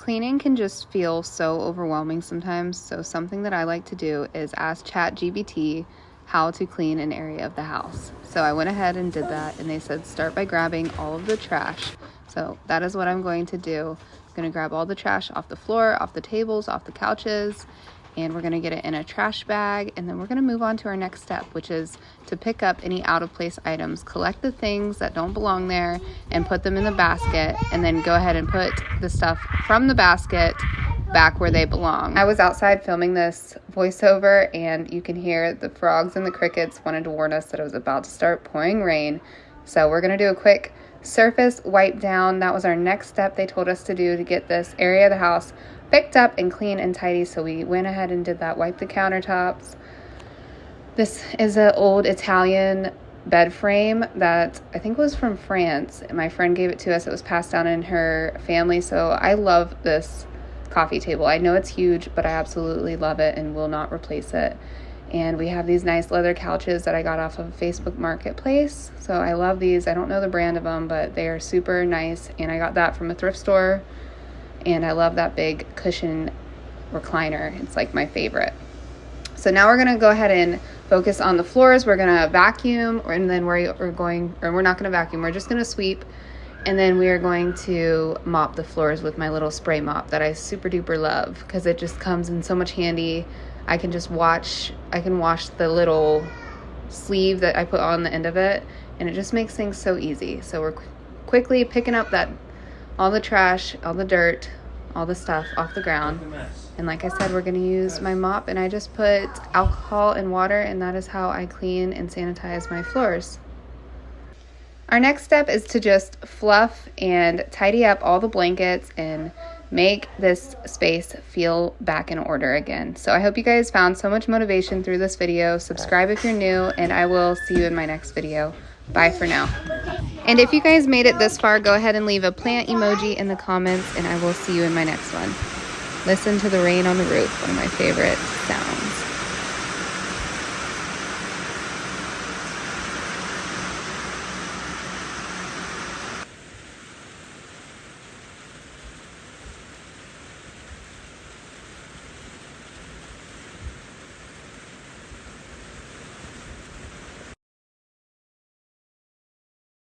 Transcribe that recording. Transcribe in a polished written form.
Cleaning can just feel so overwhelming sometimes, so something that I like to do is ask ChatGPT how to clean an area of the house. So I went ahead and did that, and they said start by grabbing all of the trash. So that is what I'm going to do. I'm going to grab all the trash off the floor, off the tables, off the couches, and we're going to get it in a trash bag, and then we're going to move on to our next step, which is to pick up any out of place items, collect the things that don't belong there and put them in the basket, and then go ahead and put the stuff from the basket back where they belong. I was outside filming this voiceover, and you can hear the frogs and the crickets wanted to warn us that it was about to start pouring rain. So we're going to do a quick surface wipe down. That was our next step they told us to do to get this area of the house picked up and clean and tidy. So we went ahead and did that. Wipe the countertops. This is an old Italian bed frame that I think was from France. My friend gave it to us. It was passed down in her family. So I love this coffee table. I know it's huge, but I absolutely love it and will not replace it. And we have these nice leather couches that I got off of Facebook Marketplace. So I love these. I don't know the brand of them, but they are super nice. And I got that from a thrift store. And I love that big cushion recliner. It's like my favorite. So now we're going to go ahead and focus on the floors. We're going to vacuum, and then we're not going to vacuum. We're just going to sweep. And then we are going to mop the floors with my little spray mop that I super duper love because it just comes in so much handy. I can wash the little sleeve that I put on the end of it, and it just makes things so easy. So we're quickly picking up all the trash, all the dirt, all the stuff off the ground. And like I said, we're going to use my mop, and I just put alcohol and water, and that is how I clean and sanitize my floors. Our next step is to just fluff and tidy up all the blankets and make this space feel back in order again. So I hope you guys found so much motivation through this video. Subscribe if you're new, and I will see you in my next video. Bye for now. And if you guys made it this far, go ahead and leave a plant emoji in the comments, and I will see you in my next one. Listen to the rain on the roof, one of my favorite sounds.